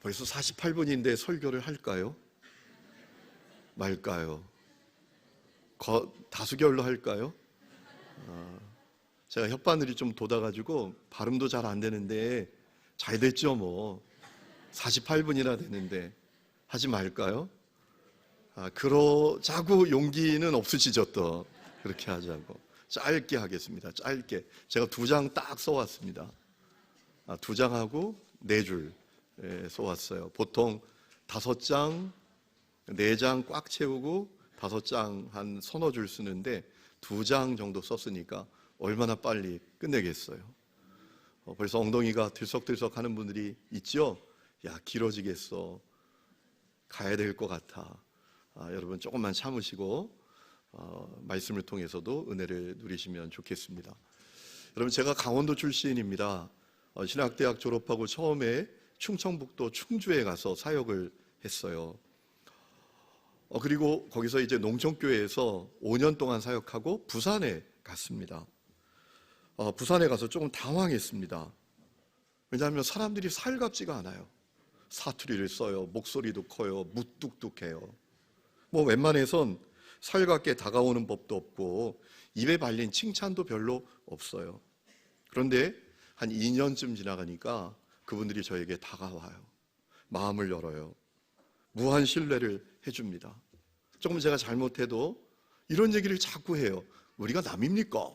벌써 48분인데 설교를 할까요? 말까요? 다수결로 할까요? 제가 혓바늘이 좀 돋아가지고 발음도 잘 안 되는데 잘 됐죠 뭐. 48분이나 됐는데 하지 말까요? 그러자고 용기는 없으시죠 또. 그렇게 하자고. 짧게 하겠습니다. 짧게. 제가 2장 딱 써왔습니다. 2장하고 4줄 써왔어요. 보통 5장, 4장 꽉 채우고 5장 한 서너 줄 쓰는데 2장 정도 썼으니까 얼마나 빨리 끝내겠어요. 벌써 엉덩이가 들썩들썩 하는 분들이 있죠? 야, 길어지겠어. 가야 될 것 같아. 여러분 조금만 참으시고 말씀을 통해서도 은혜를 누리시면 좋겠습니다. 여러분, 제가 강원도 출신입니다. 신학대학 졸업하고 처음에 충청북도 충주에 가서 사역을 했어요. 그리고 거기서 이제 농촌교회에서 5년 동안 사역하고 부산에 갔습니다. 부산에 가서 조금 당황했습니다. 왜냐하면 사람들이 살갑지가 않아요. 사투리를 써요. 목소리도 커요. 무뚝뚝해요. 뭐 웬만해선 살갑게 다가오는 법도 없고 입에 발린 칭찬도 별로 없어요. 그런데 한 2년쯤 지나가니까 그분들이 저에게 다가와요. 마음을 열어요. 무한 신뢰를 해줍니다. 조금 제가 잘못해도 이런 얘기를 자꾸 해요. 우리가 남입니까?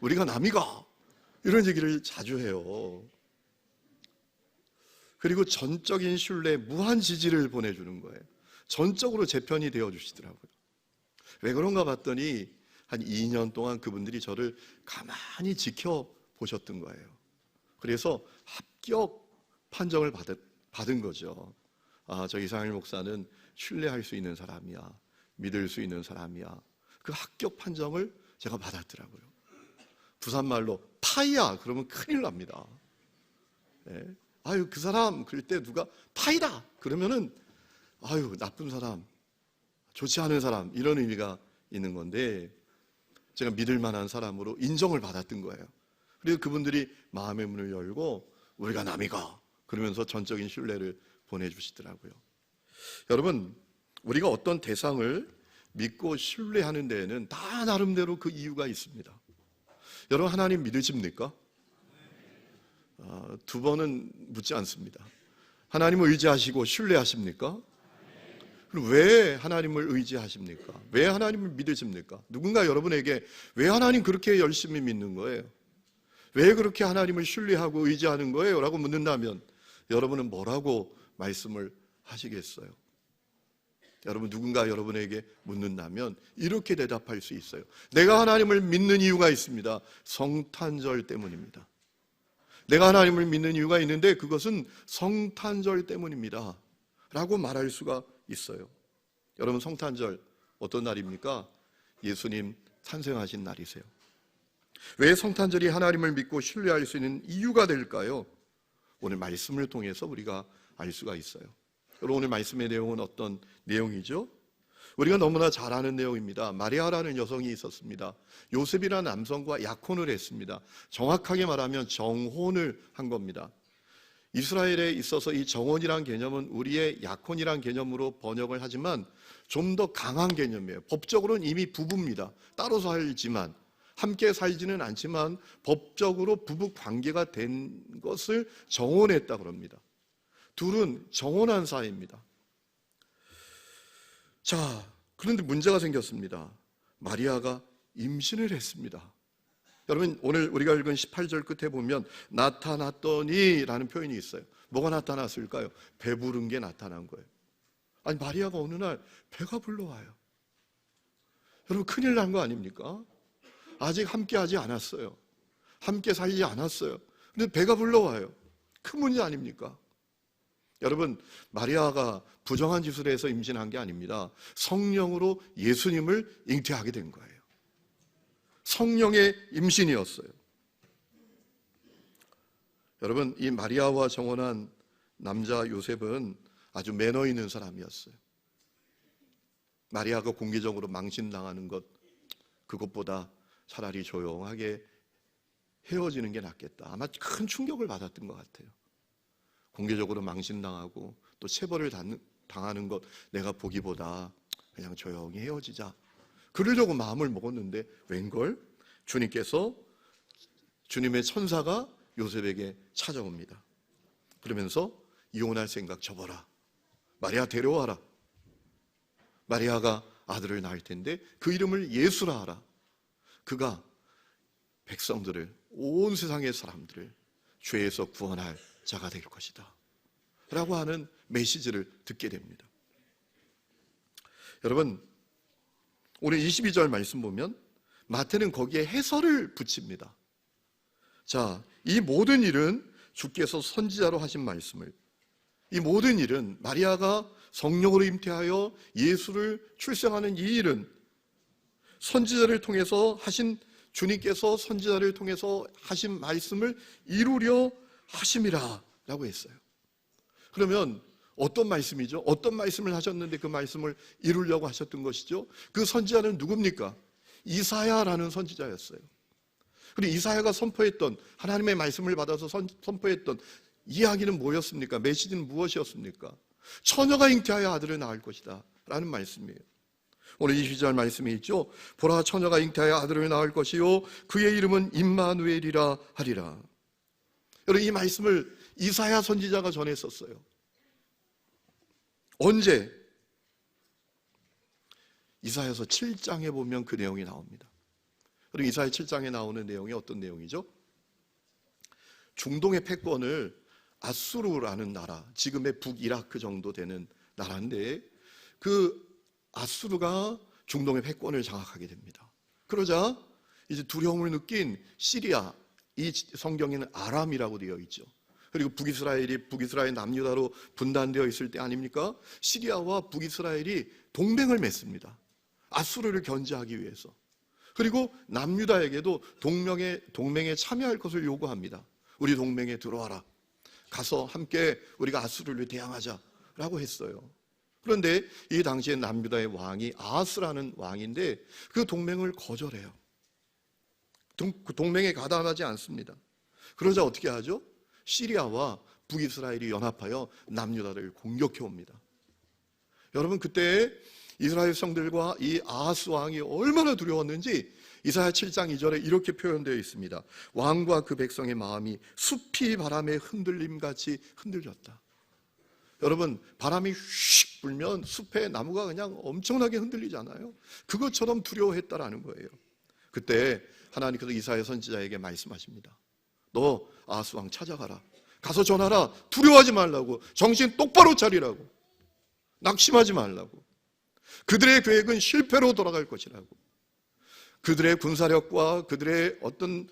우리가 남이가? 이런 얘기를 자주 해요. 그리고 전적인 신뢰, 무한 지지를 보내주는 거예요. 전적으로 제 편이 되어주시더라고요. 왜 그런가 봤더니 한 2년 동안 그분들이 저를 가만히 지켜보셨던 거예요. 그래서 합격 판정을 받은 거죠. 저 이상일 목사는 신뢰할 수 있는 사람이야. 믿을 수 있는 사람이야. 그 합격 판정을 제가 받았더라고요. 부산말로 파이야 그러면 큰일 납니다. 네. 아유, 그 사람 그럴 때 누가 파이다 그러면은 아유, 나쁜 사람, 좋지 않은 사람, 이런 의미가 있는 건데 제가 믿을 만한 사람으로 인정을 받았던 거예요. 그래서 그분들이 마음의 문을 열고 우리가 남이가 그러면서 전적인 신뢰를 보내주시더라고요. 여러분, 우리가 어떤 대상을 믿고 신뢰하는 데에는 다 나름대로 그 이유가 있습니다. 여러분, 하나님 믿으십니까? 2번은 묻지 않습니다. 하나님을 의지하시고 신뢰하십니까? 그럼 왜 하나님을 의지하십니까? 왜 하나님을 믿으십니까? 누군가 여러분에게 왜 하나님 그렇게 열심히 믿는 거예요? 왜 그렇게 하나님을 신뢰하고 의지하는 거예요? 라고 묻는다면 여러분은 뭐라고 말씀을 하시겠어요? 여러분, 누군가 여러분에게 묻는다면 이렇게 대답할 수 있어요. 내가 하나님을 믿는 이유가 있습니다. 성탄절 때문입니다. 내가 하나님을 믿는 이유가 있는데 그것은 성탄절 때문입니다 라고 말할 수가 있어요. 여러분, 성탄절 어떤 날입니까? 예수님 탄생하신 날이세요. 왜 성탄절이 하나님을 믿고 신뢰할 수 있는 이유가 될까요? 오늘 말씀을 통해서 우리가 알 수가 있어요. 여러분, 오늘 말씀의 내용은 어떤 내용이죠? 우리가 너무나 잘 아는 내용입니다. 마리아라는 여성이 있었습니다. 요셉이라는 남성과 약혼을 했습니다. 정확하게 말하면 정혼을 한 겁니다. 이스라엘에 있어서 이 정혼이란 개념은 우리의 약혼이란 개념으로 번역을 하지만 좀 더 강한 개념이에요. 법적으로는 이미 부부입니다. 따로 살지만, 함께 살지는 않지만 법적으로 부부 관계가 된 것을 정혼했다고 합니다. 둘은 정혼한 사이입니다. 자, 그런데 문제가 생겼습니다. 마리아가 임신을 했습니다. 여러분, 오늘 우리가 읽은 18절 끝에 보면 나타났더니 라는 표현이 있어요. 뭐가 나타났을까요? 배부른 게 나타난 거예요. 아니, 마리아가 어느 날 배가 불러와요. 여러분, 큰일 난 거 아닙니까? 아직 함께하지 않았어요. 함께 살지 않았어요. 근데 배가 불러와요. 큰 문제 아닙니까? 여러분, 마리아가 부정한 짓을 해서 임신한 게 아닙니다. 성령으로 예수님을 잉태하게 된 거예요. 성령의 임신이었어요. 여러분, 이 마리아와 정혼한 남자 요셉은 아주 매너 있는 사람이었어요. 마리아가 공개적으로 망신당하는 것, 그것보다 차라리 조용하게 헤어지는 게 낫겠다. 아마 큰 충격을 받았던 것 같아요. 공개적으로 망신당하고 또 체벌을 당하는 것 내가 보기보다 그냥 조용히 헤어지자, 그러려고 마음을 먹었는데 웬걸 주님께서, 주님의 천사가 요셉에게 찾아옵니다. 그러면서 이혼할 생각 접어라, 마리아 데려와라, 마리아가 아들을 낳을 텐데 그 이름을 예수라 하라. 그가 백성들을, 온 세상의 사람들을 죄에서 구원할 자가 될 것이다 라고 하는 메시지를 듣게 됩니다. 여러분, 오늘 22절 말씀 보면 마태는 거기에 해설을 붙입니다. 자, 이 모든 일은 주께서 선지자로 하신 말씀을, 이 모든 일은 마리아가 성령으로 잉태하여 예수를 출생하는 이 일은 선지자를 통해서 하신, 주님께서 선지자를 통해서 하신 말씀을 이루려 하심이라 라고 했어요. 그러면 어떤 말씀이죠? 어떤 말씀을 하셨는데 그 말씀을 이루려고 하셨던 것이죠? 그 선지자는 누굽니까? 이사야라는 선지자였어요. 그리고 이사야가 선포했던, 하나님의 말씀을 받아서 선포했던 이야기는 뭐였습니까? 메시지는 무엇이었습니까? 처녀가 잉태하여 아들을 낳을 것이다 라는 말씀이에요. 오늘 22절 말씀이 있죠. 보라, 처녀가 잉태하여 아들을 낳을 것이요 그의 이름은 임마누엘이라 하리라. 여러분, 이 말씀을 이사야 선지자가 전했었어요. 언제? 이사야서 7장에 보면 그 내용이 나옵니다. 그리고 이사야 7장에 나오는 내용이 어떤 내용이죠? 중동의 패권을 아수르라는 나라, 지금의 북이라크 정도 되는 나라인데 그 아수르가 중동의 패권을 장악하게 됩니다. 그러자 이제 두려움을 느낀 시리아, 이 성경에는 아람이라고 되어 있죠. 그리고 북이스라엘 남유다로 분단되어 있을 때 아닙니까? 시리아와 북이스라엘이 동맹을 맺습니다. 아수르를 견제하기 위해서. 그리고 남유다에게도 동맹에 참여할 것을 요구합니다. 우리 동맹에 들어와라. 가서 함께 우리가 아수르를 대항하자라고 했어요. 그런데 이 당시에 남유다의 왕이 아하스라는 왕인데 그 동맹을 거절해요. 동맹에 가담하지 않습니다. 그러자 어떻게 하죠? 시리아와 북이스라엘이 연합하여 남유다를 공격해 옵니다. 여러분, 그때 이스라엘 성들과 이 아하스 왕이 얼마나 두려웠는지 이사야 7장 2절에 이렇게 표현되어 있습니다. 왕과 그 백성의 마음이 숲이 바람에 흔들림같이 흔들렸다. 여러분, 바람이 휙 불면 숲의 나무가 그냥 엄청나게 흔들리잖아요. 그것처럼 두려워했다라는 거예요. 그때 하나님께서 이사야 선지자에게 말씀하십니다. 너 아하스 왕 찾아가라. 가서 전하라. 두려워하지 말라고. 정신 똑바로 차리라고. 낙심하지 말라고. 그들의 계획은 실패로 돌아갈 것이라고. 그들의 군사력과 그들의 어떤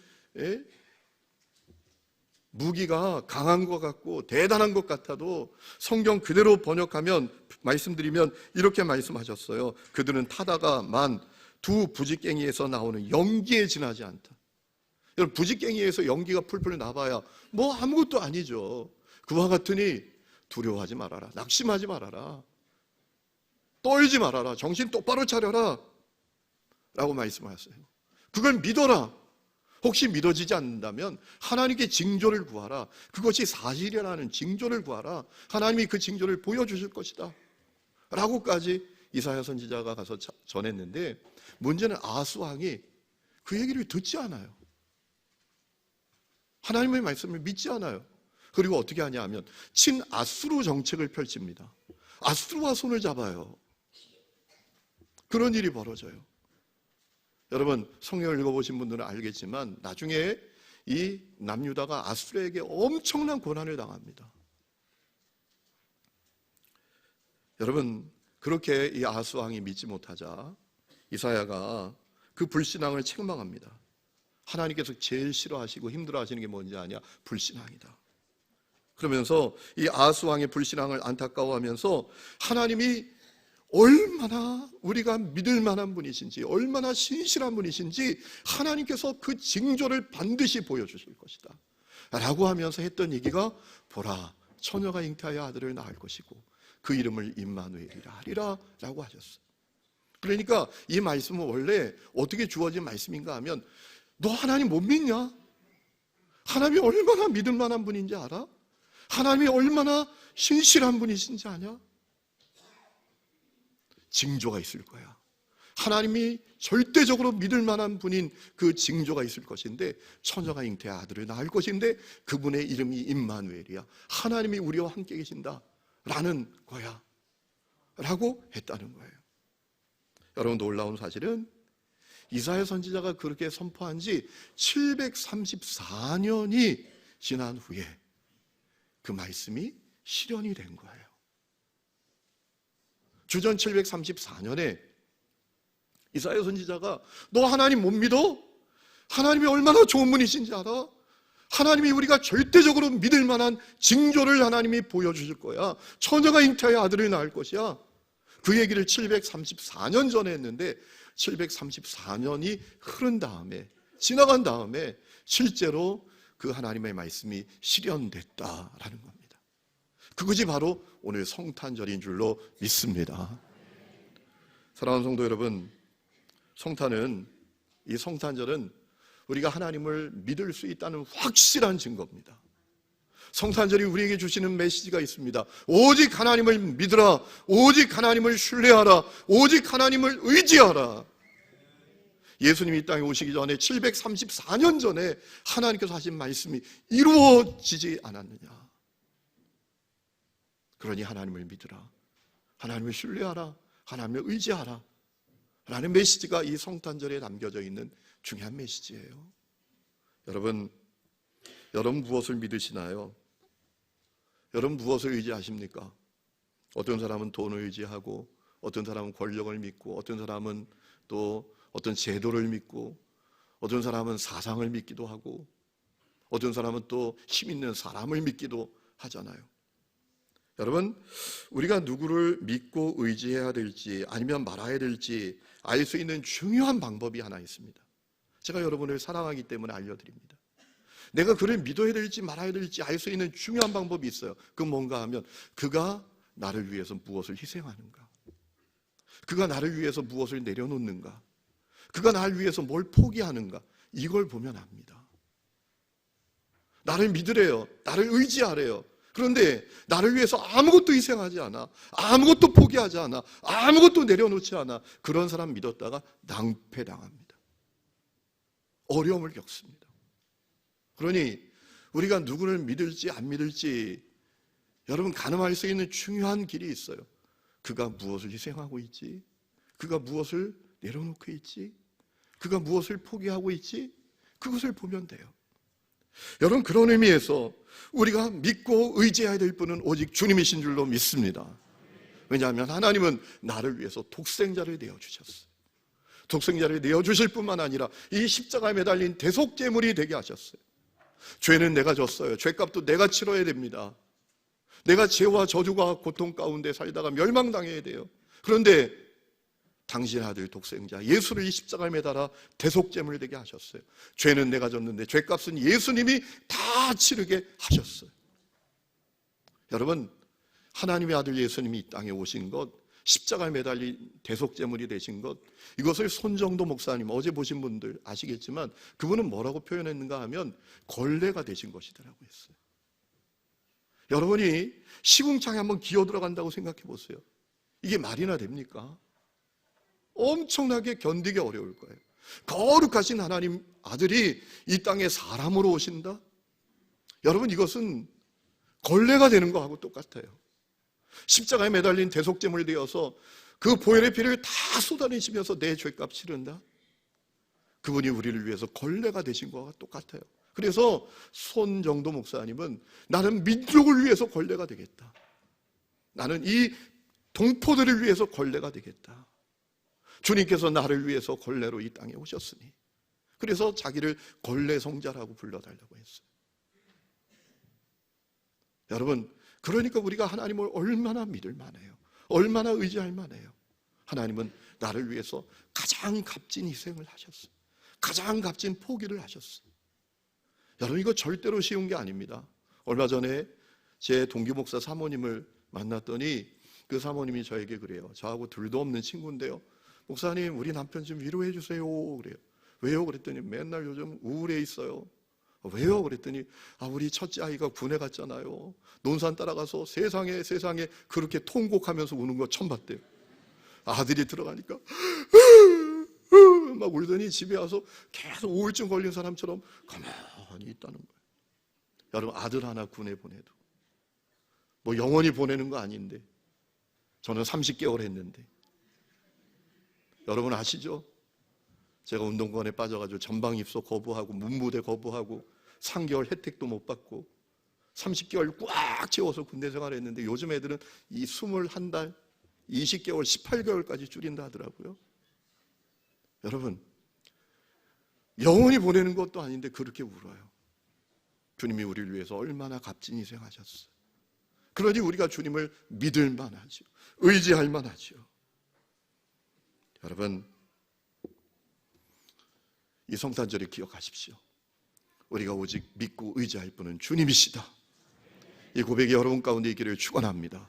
무기가 강한 것 같고 대단한 것 같아도 성경 그대로 번역하면, 말씀드리면 이렇게 말씀하셨어요. 그들은 타다가 만 두 부지깽이에서 나오는 연기에 지나지 않다. 여러분, 부지깽이에서 연기가 풀풀 나봐야 뭐 아무것도 아니죠. 그와 같으니 두려워하지 말아라. 낙심하지 말아라. 떨지 말아라. 정신 똑바로 차려라 라고 말씀하셨어요. 그걸 믿어라. 혹시 믿어지지 않는다면 하나님께 징조를 구하라. 그것이 사실이라는 징조를 구하라. 하나님이 그 징조를 보여주실 것이다 라고까지 이사야 선지자가 가서 전했는데, 문제는 아하스 왕이 그 얘기를 듣지 않아요. 하나님의 말씀을 믿지 않아요. 그리고 어떻게 하냐 하면 친아수르 정책을 펼칩니다. 아수르와 손을 잡아요. 그런 일이 벌어져요. 여러분, 성경을 읽어보신 분들은 알겠지만 나중에 이 남유다가 아수르에게 엄청난 고난을 당합니다. 여러분, 그렇게 이 아하스 왕이 믿지 못하자 이사야가 그 불신앙을 책망합니다. 하나님께서 제일 싫어하시고 힘들어하시는 게 뭔지 아냐? 불신앙이다. 그러면서 이 아하스 왕의 불신앙을 안타까워하면서 하나님이 얼마나 우리가 믿을 만한 분이신지, 얼마나 신실한 분이신지 하나님께서 그 징조를 반드시 보여주실 것이다 라고 하면서 했던 얘기가, 보라, 처녀가 잉태하여 아들을 낳을 것이고 그 이름을 임마누엘이라 하리라 라고 하셨어요. 그러니까 이 말씀은 원래 어떻게 주어진 말씀인가 하면, 너 하나님 못 믿냐? 하나님이 얼마나 믿을 만한 분인지 알아? 하나님이 얼마나 신실한 분이신지 아냐? 징조가 있을 거야. 하나님이 절대적으로 믿을 만한 분인 그 징조가 있을 것인데, 처녀가 잉태의 아들을 낳을 것인데 그분의 이름이 임마누엘이야. 하나님이 우리와 함께 계신다 라는 거야 라고 했다는 거예요. 여러분, 놀라운 사실은 이사야 선지자가 그렇게 선포한 지 734년이 지난 후에 그 말씀이 실현이 된 거예요. 주전 734년에 이사야 선지자가 너 하나님 못 믿어? 하나님이 얼마나 좋은 분이신지 알아? 하나님이 우리가 절대적으로 믿을 만한 징조를 하나님이 보여주실 거야. 처녀가 잉태의 아들을 낳을 것이야. 그 얘기를 734년 전에 했는데 734년이 흐른 다음에, 지나간 다음에 실제로 그 하나님의 말씀이 실현됐다라는 겁니다. 그것이 바로 오늘 성탄절인 줄로 믿습니다. 사랑하는 성도 여러분, 이 성탄절은 우리가 하나님을 믿을 수 있다는 확실한 증거입니다. 성탄절이 우리에게 주시는 메시지가 있습니다. 오직 하나님을 믿으라. 오직 하나님을 신뢰하라. 오직 하나님을 의지하라. 예수님이 이 땅에 오시기 전에 734년 전에 하나님께서 하신 말씀이 이루어지지 않았느냐. 그러니 하나님을 믿으라. 하나님을 신뢰하라. 하나님을 의지하라 라는 메시지가 이 성탄절에 담겨져 있는 중요한 메시지예요. 여러분 무엇을 믿으시나요? 여러분 무엇을 의지하십니까? 어떤 사람은 돈을 의지하고, 어떤 사람은 권력을 믿고, 어떤 사람은 또 어떤 제도를 믿고, 어떤 사람은 사상을 믿기도 하고, 어떤 사람은 또 힘 있는 사람을 믿기도 하잖아요. 여러분, 우리가 누구를 믿고 의지해야 될지 아니면 말아야 될지 알 수 있는 중요한 방법이 하나 있습니다. 제가 여러분을 사랑하기 때문에 알려드립니다. 내가 그를 믿어야 될지 말아야 될지 알 수 있는 중요한 방법이 있어요. 그건 뭔가 하면 그가 나를 위해서 무엇을 희생하는가, 그가 나를 위해서 무엇을 내려놓는가, 그가 나를 위해서 뭘 포기하는가, 이걸 보면 압니다. 나를 믿으래요. 나를 의지하래요. 그런데 나를 위해서 아무것도 희생하지 않아, 아무것도 포기하지 않아, 아무것도 내려놓지 않아. 그런 사람 믿었다가 낭패당합니다. 어려움을 겪습니다. 그러니 우리가 누구를 믿을지 안 믿을지 여러분 가늠할 수 있는 중요한 길이 있어요. 그가 무엇을 희생하고 있지? 그가 무엇을 내려놓고 있지? 그가 무엇을 포기하고 있지? 그것을 보면 돼요. 여러분, 그런 의미에서 우리가 믿고 의지해야 될 분은 오직 주님이신 줄로 믿습니다. 왜냐하면 하나님은 나를 위해서 독생자를 내어주셨어요. 독생자를 내어주실 뿐만 아니라 이 십자가에 매달린 대속제물이 되게 하셨어요. 죄는 내가 졌어요. 죄값도 내가 치러야 됩니다. 내가 죄와 저주와 고통 가운데 살다가 멸망당해야 돼요. 그런데 당신 아들 독생자 예수를 이 십자가에 매달아 대속제물 되게 하셨어요. 죄는 내가 졌는데 죄값은 예수님이 다 치르게 하셨어요. 여러분, 하나님의 아들 예수님이 이 땅에 오신 것, 십자가에 매달린 대속제물이 되신 것, 이것을 손정도 목사님, 어제 보신 분들 아시겠지만 그분은 뭐라고 표현했는가 하면 걸레가 되신 것이더라고 했어요. 여러분이 시궁창에 한번 기어 들어간다고 생각해 보세요. 이게 말이나 됩니까? 엄청나게 견디기 어려울 거예요. 거룩하신 하나님 아들이 이 땅에 사람으로 오신다? 여러분, 이것은 걸레가 되는 거하고 똑같아요. 십자가에 매달린 대속제물이 되어서 그 보혈의 피를 다 쏟아내시면서 내 죄값 치른다? 그분이 우리를 위해서 걸레가 되신 거와 똑같아요. 그래서 손정도 목사님은 나는 민족을 위해서 걸레가 되겠다. 나는 이 동포들을 위해서 걸레가 되겠다. 주님께서 나를 위해서 걸레로 이 땅에 오셨으니, 그래서 자기를 걸레 성자라고 불러달라고 했어요. 여러분, 그러니까 우리가 하나님을 얼마나 믿을 만해요. 얼마나 의지할 만해요. 하나님은 나를 위해서 가장 값진 희생을 하셨어요. 가장 값진 포기를 하셨어요. 여러분, 이거 절대로 쉬운 게 아닙니다. 얼마 전에 제 동기 목사 사모님을 만났더니 그 사모님이 저에게 그래요. 저하고 둘도 없는 친구인데요. 목사님, 우리 남편 좀 위로해 주세요. 그래요. 왜요? 그랬더니 맨날 요즘 우울해 있어요. 왜요? 그랬더니 우리 첫째 아이가 군에 갔잖아요. 논산 따라가서 세상에 그렇게 통곡하면서 우는 거 처음 봤대요. 아들이 들어가니까 막 울더니 집에 와서 계속 우울증 걸린 사람처럼 가만히 있다는 거예요. 여러분, 아들 하나 군에 보내도 뭐 영원히 보내는 거 아닌데, 저는 30개월 했는데, 여러분 아시죠? 제가 운동권에 빠져가지고 전방 입소 거부하고 문무대 거부하고 3개월 혜택도 못 받고 30개월 꽉 채워서 군대 생활했는데, 요즘 애들은 이 21달, 20개월, 18개월까지 줄인다 하더라고요. 여러분, 영원히 보내는 것도 아닌데 그렇게 울어요. 주님이 우리를 위해서 얼마나 값진 희생하셨어요. 그러니 우리가 주님을 믿을 만하죠. 의지할 만하죠. 여러분, 이 성탄절을 기억하십시오. 우리가 오직 믿고 의지할 분은 주님이시다. 이 고백이 여러분 가운데 있기를 축원합니다.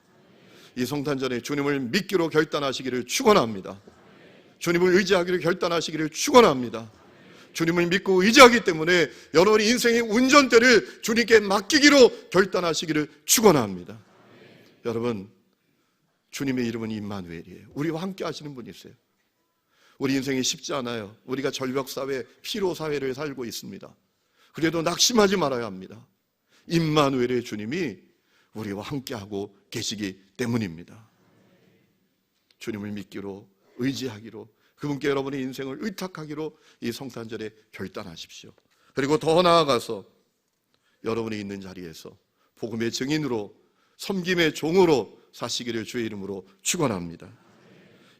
이 성탄절에 주님을 믿기로 결단하시기를 축원합니다. 주님을 의지하기를 결단하시기를 축원합니다. 주님을 믿고 의지하기 때문에 여러분의 인생의 운전대를 주님께 맡기기로 결단하시기를 축원합니다. 여러분, 주님의 이름은 임마누엘이에요. 우리와 함께 하시는 분이세요. 우리 인생이 쉽지 않아요. 우리가 절벽사회, 피로사회를 살고 있습니다. 그래도 낙심하지 말아야 합니다. 임마누엘의 주님이 우리와 함께하고 계시기 때문입니다. 주님을 믿기로, 의지하기로, 그분께 여러분의 인생을 의탁하기로 이 성탄절에 결단하십시오. 그리고 더 나아가서 여러분이 있는 자리에서 복음의 증인으로, 섬김의 종으로 사시기를 주의 이름으로 축원합니다.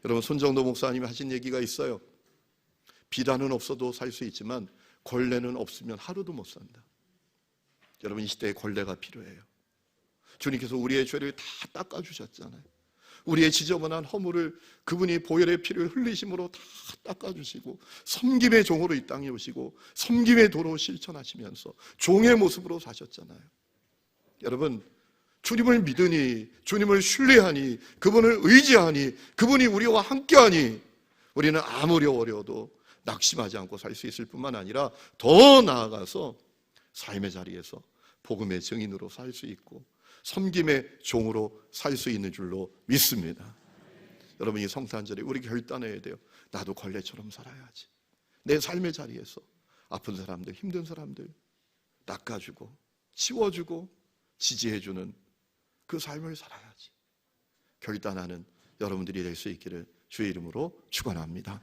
여러분, 손정도 목사님이 하신 얘기가 있어요. 비단은 없어도 살 수 있지만 걸레는 없으면 하루도 못 산다. 여러분, 이 시대에 걸레가 필요해요. 주님께서 우리의 죄를 다 닦아주셨잖아요. 우리의 지저분한 허물을 그분이 보혈의 피를 흘리심으로 다 닦아주시고 섬김의 종으로 이 땅에 오시고 섬김의 도로 실천하시면서 종의 모습으로 사셨잖아요. 여러분, 주님을 믿으니, 주님을 신뢰하니, 그분을 의지하니, 그분이 우리와 함께하니 우리는 아무리 어려워도 낙심하지 않고 살 수 있을 뿐만 아니라 더 나아가서 삶의 자리에서 복음의 증인으로 살 수 있고 섬김의 종으로 살 수 있는 줄로 믿습니다. 여러분, 이 성탄절에 우리 결단해야 돼요. 나도 걸레처럼 살아야지. 내 삶의 자리에서 아픈 사람들, 힘든 사람들 닦아주고 치워주고 지지해주는 그 삶을 살아야지. 결단하는 여러분들이 될 수 있기를 주의 이름으로 축원합니다.